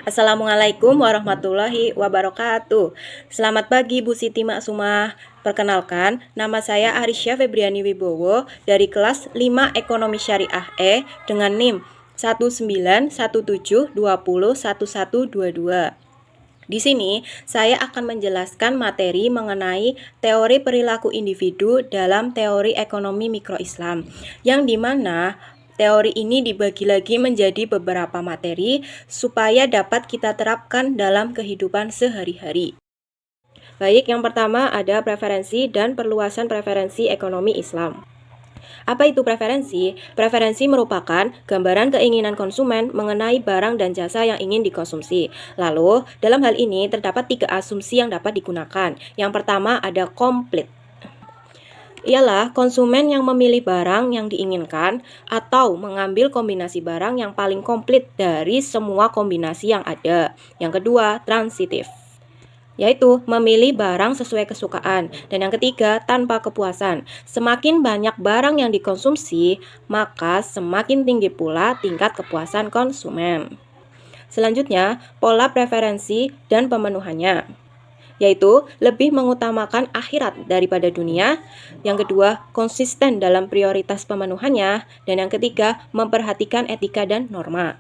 Assalamualaikum warahmatullahi wabarakatuh. Selamat pagi Bu Siti Maksumah. Perkenalkan, nama saya Arisya Febriani Wibowo dari kelas 5 Ekonomi Syariah E dengan NIM 19172011122. Di sini, saya akan menjelaskan materi mengenai teori perilaku individu dalam teori ekonomi mikro Islam, yang dimana teori ini dibagi lagi menjadi beberapa materi supaya dapat kita terapkan dalam kehidupan sehari-hari. Baik, yang pertama ada preferensi dan perluasan preferensi ekonomi Islam. Apa itu preferensi? Preferensi merupakan gambaran keinginan konsumen mengenai barang dan jasa yang ingin dikonsumsi. Lalu, dalam hal ini terdapat 3 asumsi yang dapat digunakan. Yang pertama ada komplit. Ialah konsumen yang memilih barang yang diinginkan atau mengambil kombinasi barang yang paling komplit dari semua kombinasi yang ada. Yang kedua, transitif, yaitu memilih barang sesuai kesukaan. Dan yang ketiga, tanpa kepuasan. Semakin banyak barang yang dikonsumsi, maka semakin tinggi pula tingkat kepuasan konsumen. Selanjutnya, pola preferensi dan pemenuhannya, yaitu lebih mengutamakan akhirat daripada dunia. Yang kedua, konsisten dalam prioritas pemenuhannya. Dan yang ketiga, memperhatikan etika dan norma.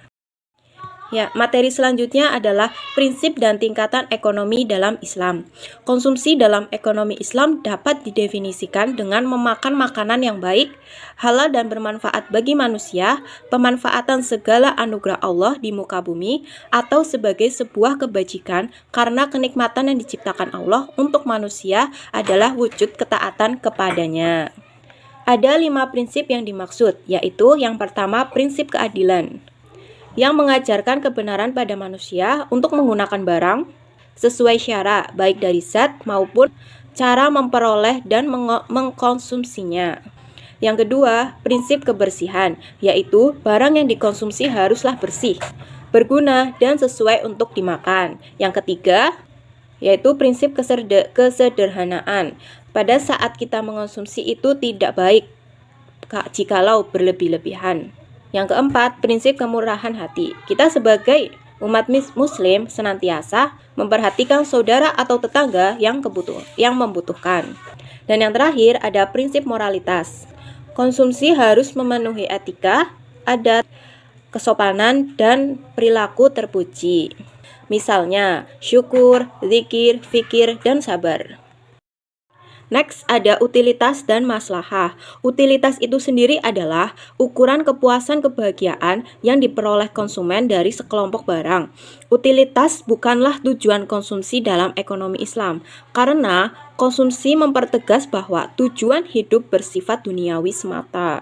Ya, materi selanjutnya adalah prinsip dan tingkatan ekonomi dalam Islam. Konsumsi dalam ekonomi Islam dapat didefinisikan dengan memakan makanan yang baik, halal dan bermanfaat bagi manusia, pemanfaatan segala anugerah Allah di muka bumi, atau sebagai sebuah kebajikan karena kenikmatan yang diciptakan Allah untuk manusia adalah wujud ketaatan kepadanya. Ada 5 prinsip yang dimaksud, yaitu yang pertama prinsip keadilan, yang mengajarkan kebenaran pada manusia untuk menggunakan barang sesuai syarat, baik dari zat maupun cara memperoleh dan mengkonsumsinya. Yang kedua, prinsip kebersihan, yaitu barang yang dikonsumsi haruslah bersih, berguna, dan sesuai untuk dimakan. Yang ketiga, yaitu prinsip kesederhanaan. Pada saat kita mengonsumsi itu tidak baik jikalau berlebih-lebihan. Yang keempat, prinsip kemurahan hati. Kita sebagai umat muslim senantiasa memperhatikan saudara atau tetangga yang membutuhkan. Dan yang terakhir ada prinsip moralitas. Konsumsi harus memenuhi etika, adat, kesopanan, dan perilaku terpuji. Misalnya, syukur, zikir, fikir, dan sabar. Next, ada utilitas dan maslahah. Utilitas itu sendiri adalah ukuran kepuasan kebahagiaan yang diperoleh konsumen dari sekelompok barang. Utilitas bukanlah tujuan konsumsi dalam ekonomi Islam, karena konsumsi mempertegas bahwa tujuan hidup bersifat duniawi semata.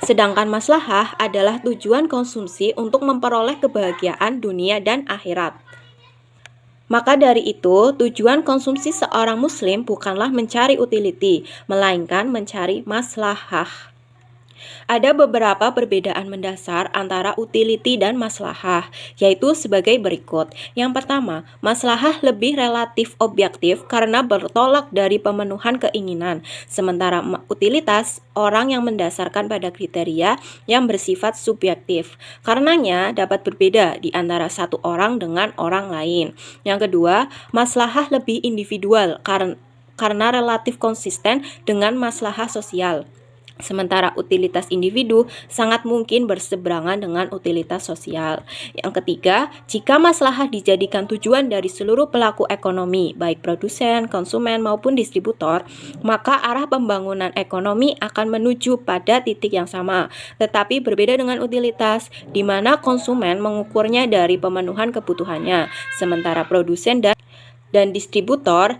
Sedangkan maslahah adalah tujuan konsumsi untuk memperoleh kebahagiaan dunia dan akhirat. Maka dari itu, tujuan konsumsi seorang muslim bukanlah mencari utility, melainkan mencari maslahah. Ada beberapa perbedaan mendasar antara utility dan maslahah, yaitu sebagai berikut. Yang pertama, maslahah lebih relatif objektif karena bertolak dari pemenuhan keinginan, sementara utilitas orang yang mendasarkan pada kriteria yang bersifat subjektif. Karenanya dapat berbeda di antara satu orang dengan orang lain. Yang kedua, maslahah lebih individual karena relatif konsisten dengan maslahah sosial. Sementara utilitas individu sangat mungkin berseberangan dengan utilitas sosial. Yang ketiga, jika maslahah dijadikan tujuan dari seluruh pelaku ekonomi, baik produsen, konsumen, maupun distributor, maka arah pembangunan ekonomi akan menuju pada titik yang sama. Tetapi berbeda dengan utilitas, di mana konsumen mengukurnya dari pemenuhan kebutuhannya, sementara produsen dan distributor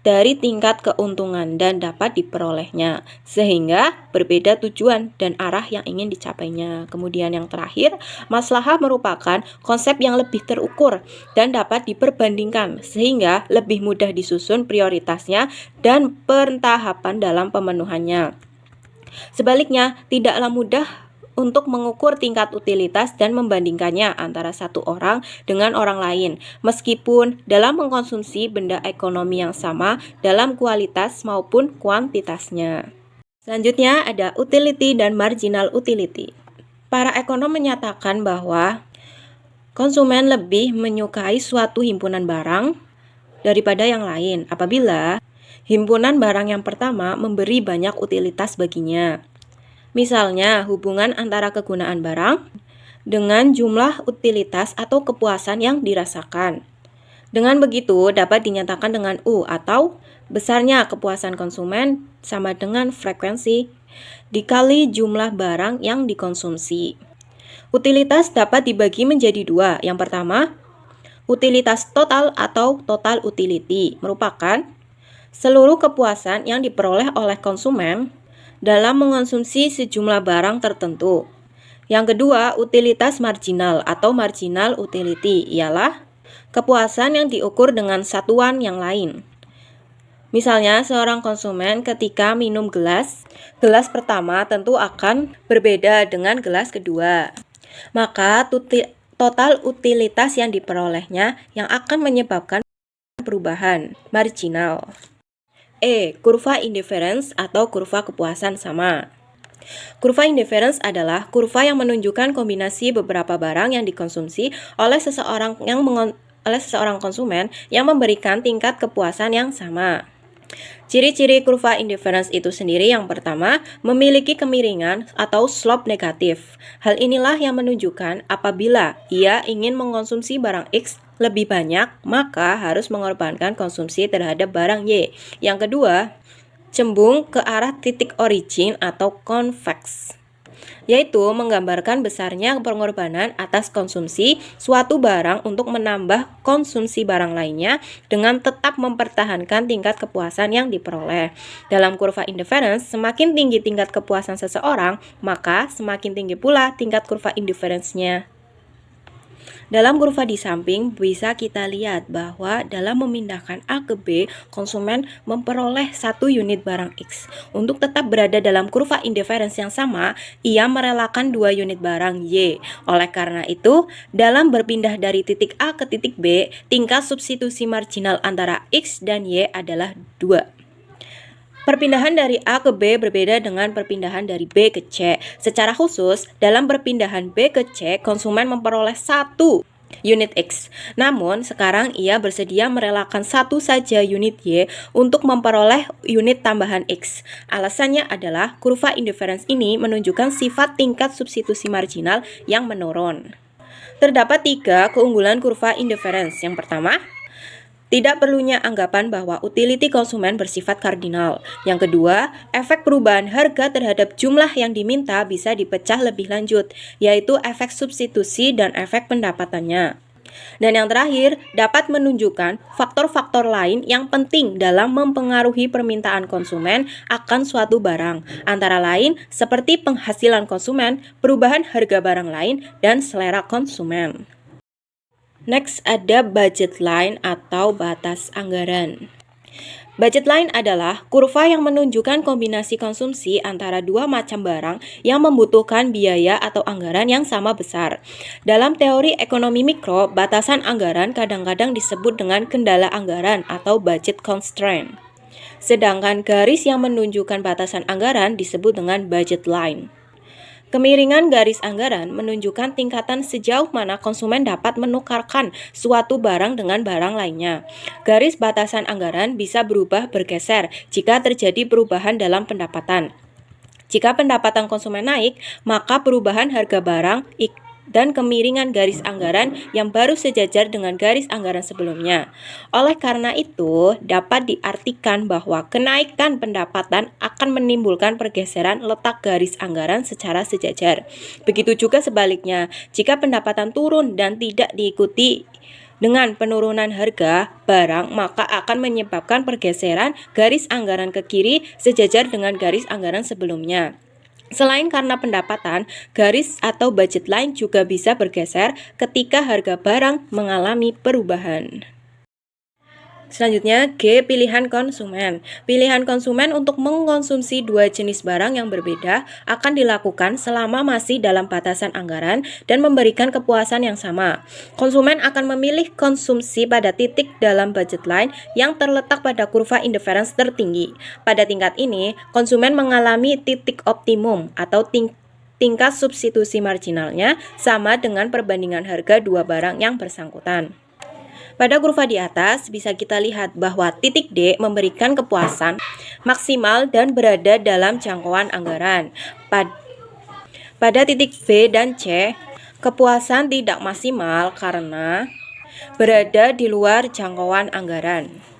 dari tingkat keuntungan dan dapat diperolehnya, sehingga berbeda tujuan dan arah yang ingin dicapainya. Kemudian yang terakhir, maslahah merupakan konsep yang lebih terukur dan dapat diperbandingkan, sehingga lebih mudah disusun prioritasnya dan pentahapan dalam pemenuhannya. Sebaliknya, tidaklah mudah untuk mengukur tingkat utilitas dan membandingkannya antara satu orang dengan orang lain, meskipun dalam mengkonsumsi benda ekonomi yang sama dalam kualitas maupun kuantitasnya. Selanjutnya ada utility dan marginal utility. Para ekonom menyatakan bahwa Konsumen lebih menyukai suatu himpunan barang daripada yang lain apabila himpunan barang yang pertama memberi banyak utilitas baginya. Misalnya, hubungan antara kegunaan barang dengan jumlah utilitas atau kepuasan yang dirasakan. Dengan begitu, dapat dinyatakan dengan U atau besarnya kepuasan konsumen sama dengan frekuensi dikali jumlah barang yang dikonsumsi. Utilitas dapat dibagi menjadi dua. Yang pertama, utilitas total atau total utility merupakan seluruh kepuasan yang diperoleh oleh konsumen dalam mengonsumsi sejumlah barang tertentu. Yang kedua, utilitas marginal atau marginal utility ialah kepuasan yang diukur dengan satuan yang lain. Misalnya, seorang konsumen ketika minum gelas pertama tentu akan berbeda dengan gelas kedua. Maka total utilitas yang diperolehnya yang akan menyebabkan perubahan marginal. Kurva indifference atau kurva kepuasan sama. Kurva indifference adalah kurva yang menunjukkan kombinasi beberapa barang yang dikonsumsi oleh seseorang konsumen yang memberikan tingkat kepuasan yang sama. Ciri-ciri kurva indifference itu sendiri yang pertama, memiliki kemiringan atau slope negatif. Hal inilah yang menunjukkan apabila ia ingin mengkonsumsi barang X lebih banyak, maka harus mengorbankan konsumsi terhadap barang Y. Yang kedua, cembung ke arah titik origin atau convex, yaitu menggambarkan besarnya pengorbanan atas konsumsi suatu barang untuk menambah konsumsi barang lainnya dengan tetap mempertahankan tingkat kepuasan yang diperoleh. Dalam kurva indifference, semakin tinggi tingkat kepuasan seseorang, maka semakin tinggi pula tingkat kurva indifference-nya. Dalam kurva di samping bisa kita lihat bahwa dalam memindahkan A ke B, konsumen memperoleh 1 unit barang X. Untuk tetap berada dalam kurva indifference yang sama, ia merelakan 2 unit barang Y. Oleh karena itu, dalam berpindah dari titik A ke titik B, tingkat substitusi marginal antara X dan Y adalah 2. Perpindahan dari A ke B berbeda dengan perpindahan dari B ke C. Secara khusus, dalam perpindahan B ke C, konsumen memperoleh 1 unit X. Namun, sekarang ia bersedia merelakan 1 saja unit Y untuk memperoleh unit tambahan X. Alasannya adalah kurva indifference ini menunjukkan sifat tingkat substitusi marginal yang menurun. Terdapat 3 keunggulan kurva indifference. Yang pertama, tidak perlunya anggapan bahwa utility konsumen bersifat kardinal. Yang kedua, efek perubahan harga terhadap jumlah yang diminta bisa dipecah lebih lanjut, yaitu efek substitusi dan efek pendapatannya. Dan yang terakhir, dapat menunjukkan faktor-faktor lain yang penting dalam mempengaruhi permintaan konsumen akan suatu barang, antara lain seperti penghasilan konsumen, perubahan harga barang lain, dan selera konsumen. Next, ada budget line atau batas anggaran. Budget line adalah kurva yang menunjukkan kombinasi konsumsi antara 2 macam barang yang membutuhkan biaya atau anggaran yang sama besar. Dalam teori ekonomi mikro, batasan anggaran kadang-kadang disebut dengan kendala anggaran atau budget constraint. Sedangkan garis yang menunjukkan batasan anggaran disebut dengan budget line. Kemiringan garis anggaran menunjukkan tingkatan sejauh mana konsumen dapat menukarkan suatu barang dengan barang lainnya. Garis batasan anggaran bisa berubah bergeser jika terjadi perubahan dalam pendapatan. Jika pendapatan konsumen naik, maka perubahan harga barang dan kemiringan garis anggaran yang baru sejajar dengan garis anggaran sebelumnya. Oleh karena itu, dapat diartikan bahwa kenaikan pendapatan akan menimbulkan pergeseran letak garis anggaran secara sejajar. Begitu juga sebaliknya, jika pendapatan turun dan tidak diikuti dengan penurunan harga barang, maka akan menyebabkan pergeseran garis anggaran ke kiri sejajar dengan garis anggaran sebelumnya. Selain karena pendapatan, garis atau budget line juga bisa bergeser ketika harga barang mengalami perubahan. Selanjutnya, G. Pilihan konsumen. Pilihan konsumen untuk mengkonsumsi 2 jenis barang yang berbeda akan dilakukan selama masih dalam batasan anggaran dan memberikan kepuasan yang sama. Konsumen akan memilih konsumsi pada titik dalam budget line yang terletak pada kurva indifference tertinggi. Pada tingkat ini, konsumen mengalami titik optimum atau tingkat substitusi marginalnya sama dengan perbandingan harga dua barang yang bersangkutan. Pada kurva di atas bisa kita lihat bahwa titik D memberikan kepuasan maksimal dan berada dalam jangkauan anggaran. Pada titik B dan C, kepuasan tidak maksimal karena berada di luar jangkauan anggaran.